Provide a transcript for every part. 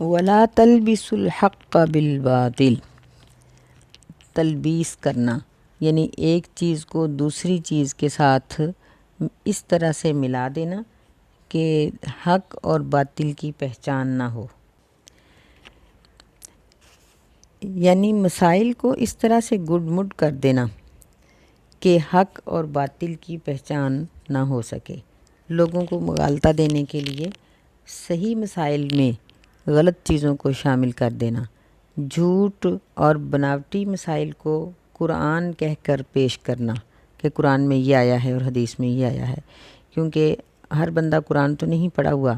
ولا تلبسوا الحق بالباطل، تلبیس کرنا یعنی ایک چیز کو دوسری چیز کے ساتھ اس طرح سے ملا دینا کہ حق اور باطل کی پہچان نہ ہو، یعنی مسائل کو اس طرح سے گڈ مڈ کر دینا کہ حق اور باطل کی پہچان نہ ہو سکے، لوگوں کو مغالطہ دینے کے لیے صحیح مسائل میں غلط چیزوں کو شامل کر دینا، جھوٹ اور بناوٹی مسائل کو قرآن کہہ کر پیش کرنا کہ قرآن میں یہ آیا ہے اور حدیث میں یہ آیا ہے، کیونکہ ہر بندہ قرآن تو نہیں پڑھا ہوا،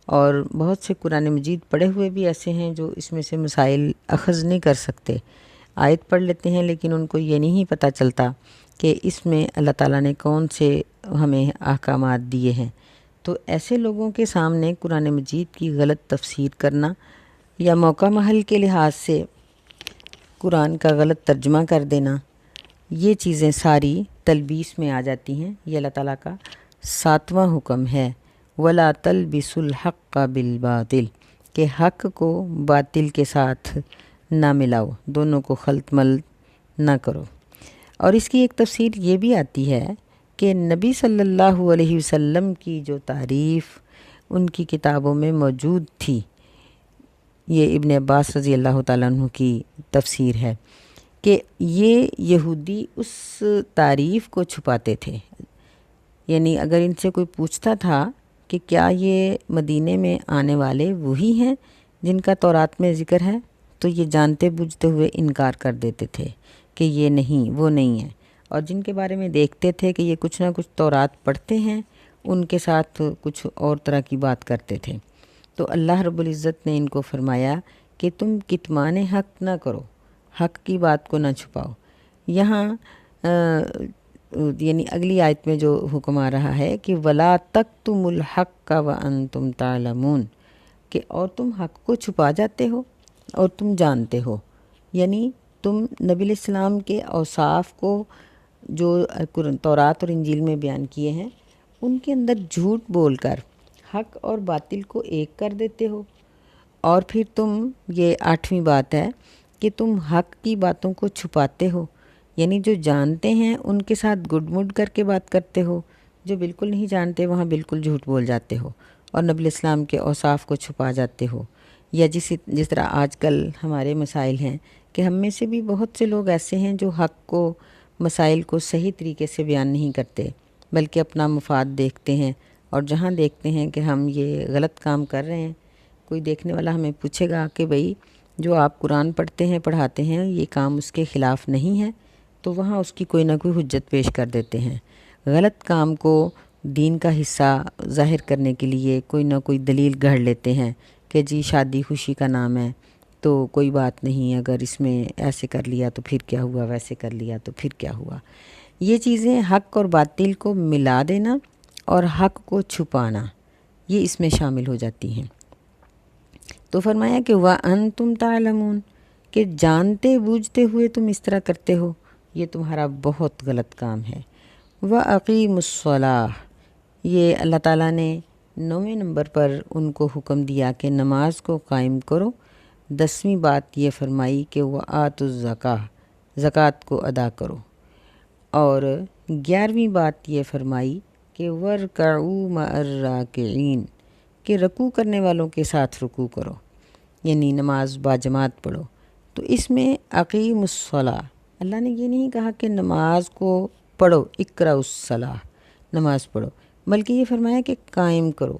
اور بہت سے قرآن مجید پڑھے ہوئے بھی ایسے ہیں جو اس میں سے مسائل اخذ نہیں کر سکتے، آیت پڑھ لیتے ہیں لیکن ان کو یہ نہیں پتہ چلتا کہ اس میں اللہ تعالیٰ نے کون سے ہمیں احکامات دیے ہیں۔ تو ایسے لوگوں کے سامنے قرآن مجید کی غلط تفسیر کرنا یا موقع محل کے لحاظ سے قرآن کا غلط ترجمہ کر دینا، یہ چیزیں ساری تلبیس میں آ جاتی ہیں۔ یہ اللہ تعالیٰ کا 7واں حکم ہے، وَلَا تَلْبِسُوا الْحَقَّ بِالْبَاطِلِ، کہ حق کو باطل کے ساتھ نہ ملاؤ، دونوں کو خلط ملط نہ کرو۔ اور اس کی ایک تفسیر یہ بھی آتی ہے کہ نبی صلی اللہ علیہ وسلم کی جو تعریف ان کی کتابوں میں موجود تھی، یہ ابن عباس رضی اللہ تعالیٰ عنہ کی تفسیر ہے کہ یہ یہودی اس تعریف کو چھپاتے تھے، یعنی اگر ان سے کوئی پوچھتا تھا کہ کیا یہ مدینے میں آنے والے وہی ہیں جن کا تورات میں ذکر ہے، تو یہ جانتے بوجھتے ہوئے انکار کر دیتے تھے کہ یہ نہیں، وہ نہیں ہیں، اور جن کے بارے میں دیکھتے تھے کہ یہ کچھ نہ کچھ تورات پڑھتے ہیں، ان کے ساتھ کچھ اور طرح کی بات کرتے تھے۔ تو اللہ رب العزت نے ان کو فرمایا کہ تم کتمان حق نہ کرو، حق کی بات کو نہ چھپاؤ۔ یہاں یعنی اگلی آیت میں جو حکم آ رہا ہے کہ وَلَا تَكْتُمُوا الْحَقَّ وَأَنْتُمْ تَعْلَمُونَ، کہ اور تم حق کو چھپا جاتے ہو اور تم جانتے ہو، یعنی تم نبی علیہ السلام کے اوصاف کو جو تورات اور انجیل میں بیان کیے ہیں ان کے اندر جھوٹ بول کر حق اور باطل کو ایک کر دیتے ہو، اور پھر تم، یہ 8ویں بات ہے کہ تم حق کی باتوں کو چھپاتے ہو، یعنی جو جانتے ہیں ان کے ساتھ گڈ مڈ کر کے بات کرتے ہو، جو بالکل نہیں جانتے وہاں بالکل جھوٹ بول جاتے ہو اور نبی علیہ السلام کے اوصاف کو چھپا جاتے ہو۔ یا جس طرح آج کل ہمارے مسائل ہیں کہ ہم میں سے بھی بہت سے لوگ ایسے ہیں جو حق کو، مسائل کو صحیح طریقے سے بیان نہیں کرتے، بلکہ اپنا مفاد دیکھتے ہیں، اور جہاں دیکھتے ہیں کہ ہم یہ غلط کام کر رہے ہیں، کوئی دیکھنے والا ہمیں پوچھے گا کہ بھئی جو آپ قرآن پڑھتے ہیں، پڑھاتے ہیں، یہ کام اس کے خلاف نہیں ہے، تو وہاں اس کی کوئی نہ کوئی حجت پیش کر دیتے ہیں۔ غلط کام کو دین کا حصہ ظاہر کرنے کے لیے کوئی نہ کوئی دلیل گھڑ لیتے ہیں کہ جی شادی خوشی کا نام ہے تو کوئی بات نہیں، اگر اس میں ایسے کر لیا تو پھر کیا ہوا، ویسے کر لیا تو پھر کیا ہوا۔ یہ چیزیں حق اور باطل کو ملا دینا اور حق کو چھپانا، یہ اس میں شامل ہو جاتی ہیں۔ تو فرمایا کہ وَأَنْتُمْ تَعْلَمُونَ، کہ جانتے بوجھتے ہوئے تم اس طرح کرتے ہو، یہ تمہارا بہت غلط کام ہے۔ وَأَقِيمُوا الصَّلَاةَ، یہ اللہ تعالیٰ نے 9ویں نمبر پر ان کو حکم دیا کہ نماز کو قائم کرو۔ 10ویں بات یہ فرمائی کہ وَآتُوا الزَّکاۃ، زکوٰۃ کو ادا کرو، اور 11ویں بات یہ فرمائی کہ وَارْکَعُوا مَعَ الرَّاکِعِینَ، کہ رکوع کرنے والوں کے ساتھ رکوع کرو، یعنی نماز باجماعت پڑھو۔ تو اس میں اقیم الصلاۃ، اللہ نے یہ نہیں کہا کہ نماز کو پڑھو، اقرأوا الصلاۃ، نماز پڑھو، بلکہ یہ فرمایا کہ قائم کرو۔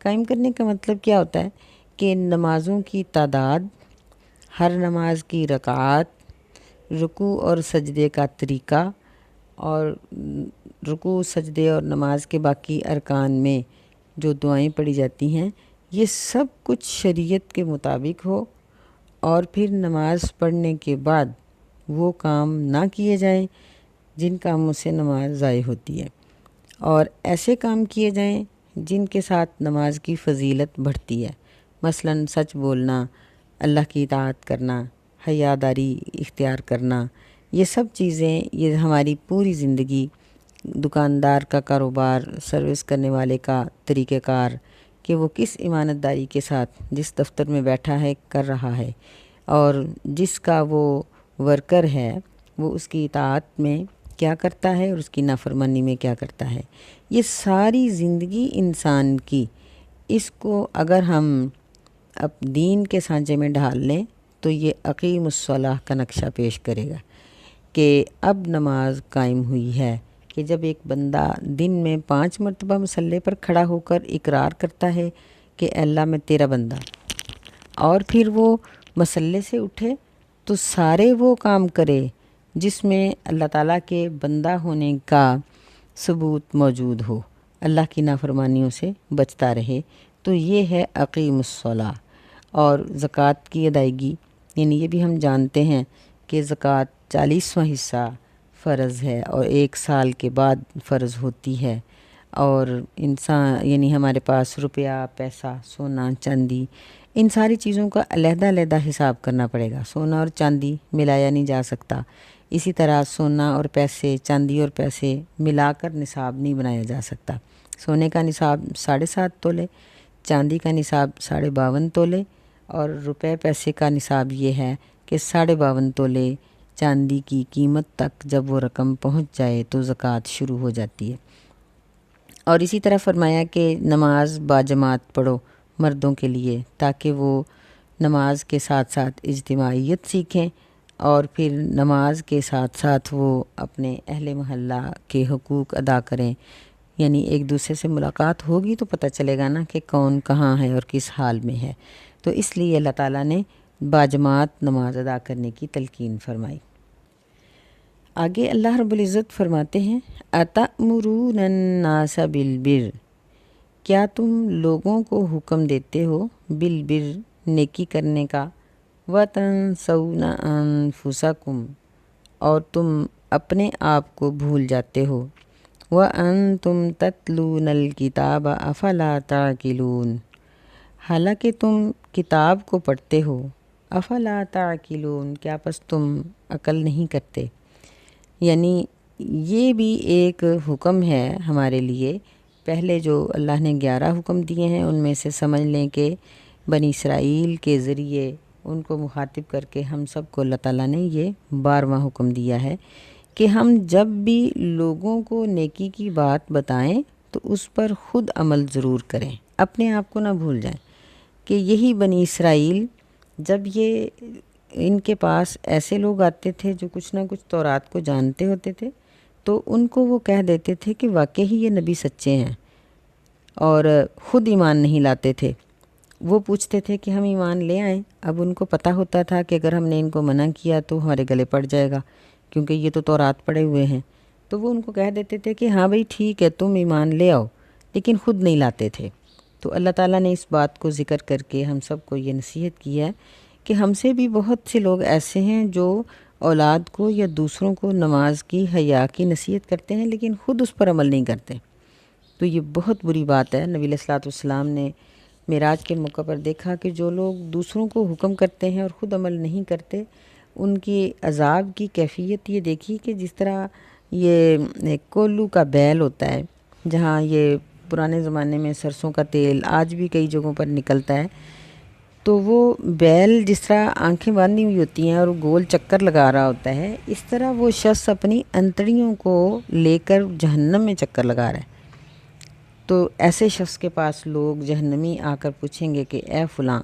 قائم کرنے کا مطلب کیا ہوتا ہے کہ نمازوں کی تعداد، ہر نماز کی رکعات، رکوع اور سجدے کا طریقہ، اور رکوع، سجدے اور نماز کے باقی ارکان میں جو دعائیں پڑھی جاتی ہیں، یہ سب کچھ شریعت کے مطابق ہو، اور پھر نماز پڑھنے کے بعد وہ کام نہ کیے جائیں جن کاموں سے نماز ضائع ہوتی ہے، اور ایسے کام کیے جائیں جن کے ساتھ نماز کی فضیلت بڑھتی ہے، مثلا سچ بولنا، اللہ کی اطاعت کرنا، حیاداری اختیار کرنا، یہ سب چیزیں، یہ ہماری پوری زندگی، دکاندار کا کاروبار، سروس کرنے والے کا طریقہ کار، کہ وہ کس ایمانداری کے ساتھ جس دفتر میں بیٹھا ہے کر رہا ہے، اور جس کا وہ ورکر ہے وہ اس کی اطاعت میں کیا کرتا ہے اور اس کی نافرمانی میں کیا کرتا ہے۔ یہ ساری زندگی انسان کی، اس کو اگر ہم اب دین کے سانچے میں ڈھال لیں تو یہ اقیم الصلاح کا نقشہ پیش کرے گا کہ اب نماز قائم ہوئی ہے، کہ جب ایک بندہ دن میں 5 مرتبہ مصلی پر کھڑا ہو کر اقرار کرتا ہے کہ اے اللہ میں تیرا بندہ، اور پھر وہ مصلی سے اٹھے تو سارے وہ کام کرے جس میں اللہ تعالیٰ کے بندہ ہونے کا ثبوت موجود ہو، اللہ کی نافرمانیوں سے بچتا رہے، تو یہ ہے اقیم الصلاح۔ اور زکوٰۃ کی ادائیگی، یعنی یہ بھی ہم جانتے ہیں کہ زکوٰۃ 40واں حصہ فرض ہے اور 1 سال کے بعد فرض ہوتی ہے، اور انسان یعنی ہمارے پاس روپیہ، پیسہ، سونا، چاندی، ان ساری چیزوں کا علیحدہ علیحدہ حساب کرنا پڑے گا۔ سونا اور چاندی ملایا نہیں جا سکتا، اسی طرح سونا اور پیسے، چاندی اور پیسے ملا کر نصاب نہیں بنایا جا سکتا۔ سونے کا نصاب 7.5 تولے، چاندی کا نصاب 52.5 تولے، اور روپے پیسے کا نصاب یہ ہے کہ 52.5 تولے چاندی کی قیمت تک جب وہ رقم پہنچ جائے تو زکوٰۃ شروع ہو جاتی ہے۔ اور اسی طرح فرمایا کہ نماز باجماعت پڑھو مردوں کے لیے، تاکہ وہ نماز کے ساتھ ساتھ اجتماعیت سیکھیں، اور پھر نماز کے ساتھ ساتھ وہ اپنے اہل محلہ کے حقوق ادا کریں، یعنی ایک دوسرے سے ملاقات ہوگی تو پتہ چلے گا نا کہ کون کہاں ہے اور کس حال میں ہے، تو اس لیے اللہ تعالیٰ نے باجماعت نماز ادا کرنے کی تلقین فرمائی۔ آگے اللہ رب العزت فرماتے ہیں اَتَأْمُرُونَ النَّاسَ بِالْبِرِّ، کیا تم لوگوں کو حکم دیتے ہو بالبر، نیکی کرنے کا، وَتَنْسَوْنَ أَنفُسَكُمْ، اور تم اپنے آپ کو بھول جاتے ہو، وَأَنْتُمْ تَتْلُونَ الْكِتَابَ أَفَلَا تَعْقِلُونَ، حالانکہ تم کتاب کو پڑھتے ہو، افلا تعقلون، کیا پس تم عقل نہیں کرتے؟ یعنی یہ بھی ایک حکم ہے ہمارے لیے۔ پہلے جو اللہ نے 11 حکم دیے ہیں ان میں سے سمجھ لیں کہ بنی اسرائیل کے ذریعے ان کو مخاطب کر کے ہم سب کو اللہ تعالیٰ نے یہ 12واں حکم دیا ہے کہ ہم جب بھی لوگوں کو نیکی کی بات بتائیں تو اس پر خود عمل ضرور کریں، اپنے آپ کو نہ بھول جائیں۔ کہ یہی بنی اسرائیل، جب یہ ان کے پاس ایسے لوگ آتے تھے جو کچھ نہ کچھ تورات کو جانتے ہوتے تھے تو ان کو وہ کہہ دیتے تھے کہ واقعی یہ نبی سچے ہیں، اور خود ایمان نہیں لاتے تھے۔ وہ پوچھتے تھے کہ ہم ایمان لے آئیں، اب ان کو پتہ ہوتا تھا کہ اگر ہم نے ان کو منع کیا تو ہمارے گلے پڑ جائے گا، کیونکہ یہ تو تورات پڑھے ہوئے ہیں، تو وہ ان کو کہہ دیتے تھے کہ ہاں بھئی ٹھیک ہے تم ایمان لے آؤ، لیکن خود نہیں لاتے تھے۔ تو اللہ تعالیٰ نے اس بات کو ذکر کر کے ہم سب کو یہ نصیحت کی ہے کہ ہم سے بھی بہت سے لوگ ایسے ہیں جو اولاد کو یا دوسروں کو نماز کی، حیا کی نصیحت کرتے ہیں لیکن خود اس پر عمل نہیں کرتے، تو یہ بہت بری بات ہے۔ نبی علیہ الصلوۃ والسلام نے معراج کے موقع پر دیکھا کہ جو لوگ دوسروں کو حکم کرتے ہیں اور خود عمل نہیں کرتے، ان کی عذاب کی کیفیت یہ دیکھی کہ جس طرح یہ ایک کولو کا بیل ہوتا ہے، جہاں یہ پرانے زمانے میں سرسوں کا تیل آج بھی کئی جگہوں پر نکلتا ہے، تو وہ بیل جس طرح آنکھیں باندھی ہوئی ہوتی ہیں اور گول چکر لگا رہا ہوتا ہے، اس طرح وہ شخص اپنی انتڑیوں کو لے کر جہنم میں چکر لگا رہا ہے۔ تو ایسے شخص کے پاس لوگ جہنمی آ کر پوچھیں گے کہ اے فلاں،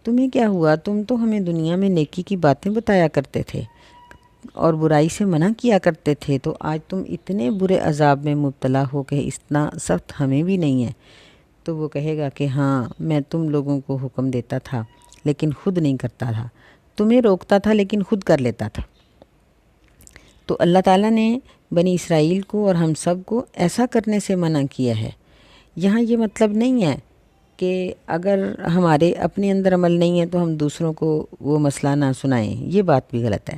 تمہیں کیا ہوا؟ تم تو ہمیں دنیا میں نیکی کی باتیں بتایا کرتے تھے اور برائی سے منع کیا کرتے تھے، تو آج تم اتنے برے عذاب میں مبتلا ہو کہ اتنا سخت ہمیں بھی نہیں ہے۔ تو وہ کہے گا کہ ہاں میں تم لوگوں کو حکم دیتا تھا لیکن خود نہیں کرتا تھا، تمہیں روکتا تھا لیکن خود کر لیتا تھا۔ تو اللہ تعالیٰ نے بنی اسرائیل کو اور ہم سب کو ایسا کرنے سے منع کیا ہے۔ یہاں یہ مطلب نہیں ہے کہ اگر ہمارے اپنے اندر عمل نہیں ہے تو ہم دوسروں کو وہ مسئلہ نہ سنائیں، یہ بات بھی غلط ہے۔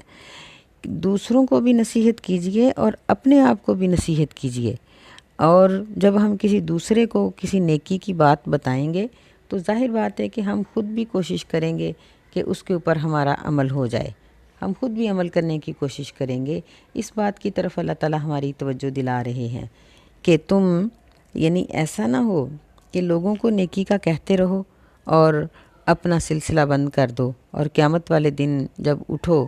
دوسروں کو بھی نصیحت کیجئے اور اپنے آپ کو بھی نصیحت کیجئے، اور جب ہم کسی دوسرے کو کسی نیکی کی بات بتائیں گے تو ظاہر بات ہے کہ ہم خود بھی کوشش کریں گے کہ اس کے اوپر ہمارا عمل ہو جائے، ہم خود بھی عمل کرنے کی کوشش کریں گے۔ اس بات کی طرف اللہ تعالیٰ ہماری توجہ دلا رہے ہیں کہ تم یعنی ایسا نہ ہو کہ لوگوں کو نیکی کا کہتے رہو اور اپنا سلسلہ بند کر دو، اور قیامت والے دن جب اٹھو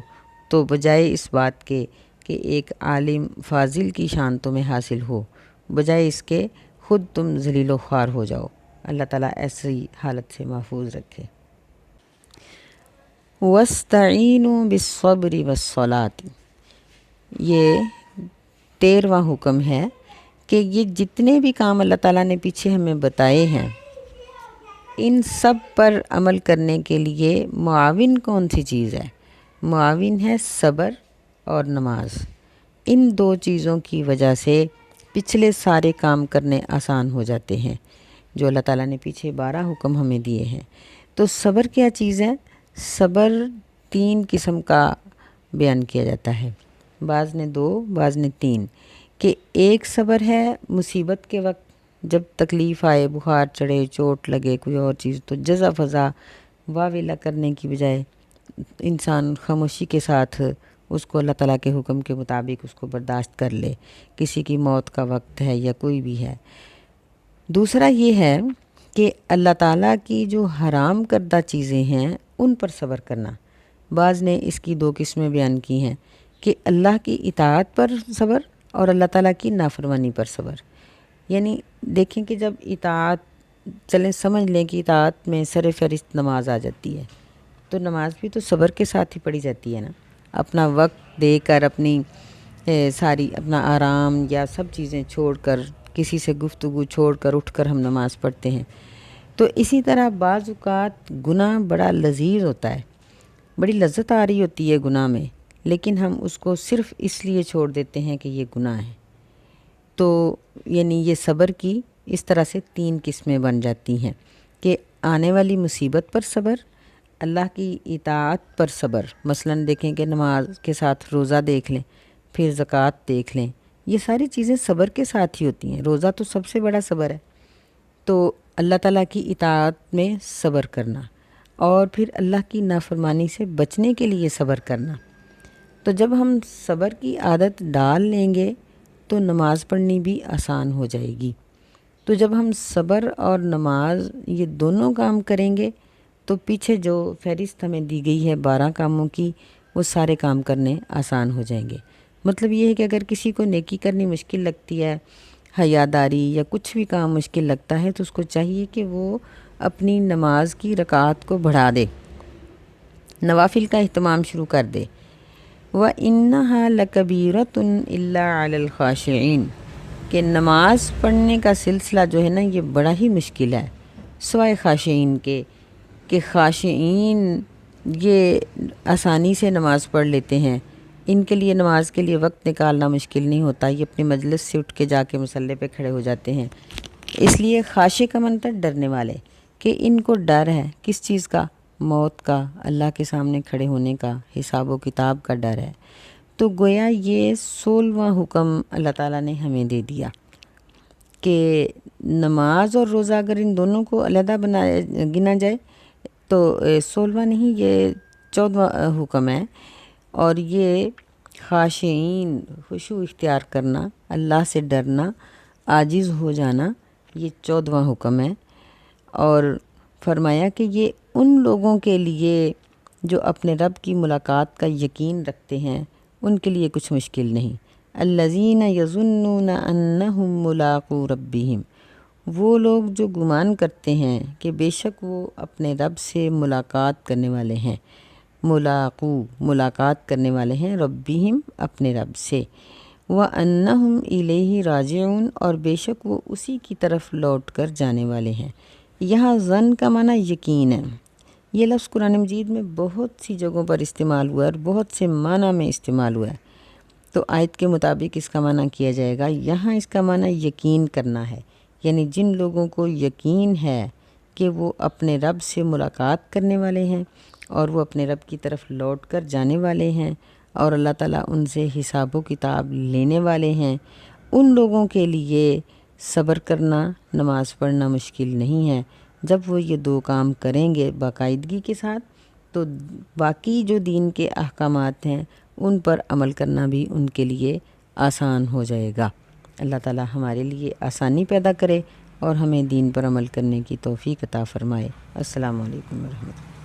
تو بجائے اس بات کے کہ ایک عالم فاضل کی شان تمہیں حاصل ہو، بجائے اس کے خود تم ذلیل و خوار ہو جاؤ۔ اللہ تعالیٰ ایسی حالت سے محفوظ رکھے۔ وَاسْتَعِینُوا بِالصَّبْرِ وَالصَّلَاةِ، یہ 13واں حکم ہے کہ یہ جتنے بھی کام اللہ تعالیٰ نے پیچھے ہمیں بتائے ہیں، ان سب پر عمل کرنے کے لیے معاون کون سی چیز ہے؟ معاون ہے صبر اور نماز۔ ان دو چیزوں کی وجہ سے پچھلے سارے کام کرنے آسان ہو جاتے ہیں جو اللہ تعالیٰ نے پیچھے 12 حکم ہمیں دیے ہیں۔ تو صبر کیا چیز ہے؟ صبر 3 قسم کا بیان کیا جاتا ہے، بعض نے 2، بعض نے 3، کہ ایک صبر ہے مصیبت کے وقت، جب تکلیف آئے، بخار چڑھے، چوٹ لگے، کوئی اور چیز، تو جزا فضا واہ ویلا کرنے کی بجائے انسان خاموشی کے ساتھ اس کو اللہ تعالیٰ کے حکم کے مطابق اس کو برداشت کر لے، کسی کی موت کا وقت ہے یا کوئی بھی ہے۔ دوسرا یہ ہے کہ اللہ تعالیٰ کی جو حرام کردہ چیزیں ہیں ان پر صبر کرنا۔ بعض نے اس کی 2 قسمیں بیان کی ہیں کہ اللہ کی اطاعت پر صبر اور اللہ تعالیٰ کی نافرمانی پر صبر۔ یعنی دیکھیں کہ جب اطاعت، چلیں سمجھ لیں کہ اطاعت میں سر فہرست نماز آ جاتی ہے، تو نماز بھی تو صبر کے ساتھ ہی پڑھی جاتی ہے نا۔ اپنا وقت دے کر، اپنی ساری اپنا آرام یا سب چیزیں چھوڑ کر، کسی سے گفتگو چھوڑ کر اٹھ کر ہم نماز پڑھتے ہیں۔ تو اسی طرح بعض اوقات گناہ بڑا لذیذ ہوتا ہے، بڑی لذت آ رہی ہوتی ہے گناہ میں، لیکن ہم اس کو صرف اس لیے چھوڑ دیتے ہیں کہ یہ گناہ ہے۔ تو یعنی یہ صبر کی اس طرح سے 3 قسمیں بن جاتی ہیں کہ آنے والی مصیبت پر صبر، اللہ کی اطاعت پر صبر۔ مثلا دیکھیں کہ نماز کے ساتھ روزہ دیکھ لیں، پھر زکوٰۃ دیکھ لیں، یہ ساری چیزیں صبر کے ساتھ ہی ہوتی ہیں۔ روزہ تو سب سے بڑا صبر ہے، تو اللہ تعالیٰ کی اطاعت میں صبر کرنا، اور پھر اللہ کی نافرمانی سے بچنے کے لیے صبر کرنا۔ تو جب ہم صبر کی عادت ڈال لیں گے تو نماز پڑھنی بھی آسان ہو جائے گی۔ تو جب ہم صبر اور نماز یہ دونوں کام کریں گے تو پیچھے جو فہرست ہمیں دی گئی ہے 12 کاموں کی، وہ سارے کام کرنے آسان ہو جائیں گے۔ مطلب یہ ہے کہ اگر کسی کو نیکی کرنی مشکل لگتی ہے، حیاداری یا کچھ بھی کام مشکل لگتا ہے، تو اس کو چاہیے کہ وہ اپنی نماز کی رکعات کو بڑھا دے، نوافل کا اہتمام شروع کر دے۔ وَإِنَّهَا لَكَبِيرَةٌ إِلَّا عَلَى الْخَاشِعِينَ، کہ نماز پڑھنے کا سلسلہ جو ہے نا یہ بڑا ہی مشکل ہے، سوائے خاشعین کے، کہ خاشعین یہ آسانی سے نماز پڑھ لیتے ہیں، ان کے لیے نماز کے لیے وقت نکالنا مشکل نہیں ہوتا، یہ اپنی مجلس سے اٹھ کے جا کے مصلی پہ کھڑے ہو جاتے ہیں۔ اس لیے خاشع کا منتر ڈرنے والے، کہ ان کو ڈر ہے کس چیز کا؟ موت کا، اللہ کے سامنے کھڑے ہونے کا، حساب و کتاب کا ڈر ہے۔ تو گویا یہ 16واں حکم اللہ تعالیٰ نے ہمیں دے دیا کہ نماز اور روزہ اگر ان دونوں کو علیحدہ گنا جائے تو 16واں نہیں، یہ 14واں حکم ہے، اور یہ خاشعین، خشوع اختیار کرنا، اللہ سے ڈرنا، عاجز ہو جانا، یہ 14واں حکم ہے۔ اور فرمایا کہ یہ ان لوگوں کے لیے جو اپنے رب کی ملاقات کا یقین رکھتے ہیں، ان کے لیے کچھ مشکل نہیں۔ الذین یظنون انہم ملاقو ربہم، وہ لوگ جو گمان کرتے ہیں کہ بے شک وہ اپنے رب سے ملاقات کرنے والے ہیں، ملاقو ملاقات کرنے والے ہیں، ربہم اپنے رب سے، وَأَنَّهُمْ إِلَيْهِ راجعون، اور بے شک وہ اسی کی طرف لوٹ کر جانے والے ہیں۔ یہاں ظن کا معنی یقین ہے۔ یہ لفظ قرآن مجید میں بہت سی جگہوں پر استعمال ہوا ہے اور بہت سے معنی میں استعمال ہوا ہے، تو آیت کے مطابق اس کا معنی کیا جائے گا۔ یہاں اس کا معنی یقین کرنا ہے، یعنی جن لوگوں کو یقین ہے کہ وہ اپنے رب سے ملاقات کرنے والے ہیں اور وہ اپنے رب کی طرف لوٹ کر جانے والے ہیں، اور اللہ تعالیٰ ان سے حساب و کتاب لینے والے ہیں، ان لوگوں کے لیے صبر کرنا، نماز پڑھنا مشکل نہیں ہے۔ جب وہ یہ 2 کام کریں گے باقاعدگی کے ساتھ، تو باقی جو دین کے احکامات ہیں ان پر عمل کرنا بھی ان کے لیے آسان ہو جائے گا۔ اللہ تعالیٰ ہمارے لیے آسانی پیدا کرے اور ہمیں دین پر عمل کرنے کی توفیق عطا فرمائے۔ السلام علیکم ورحمۃ اللہ۔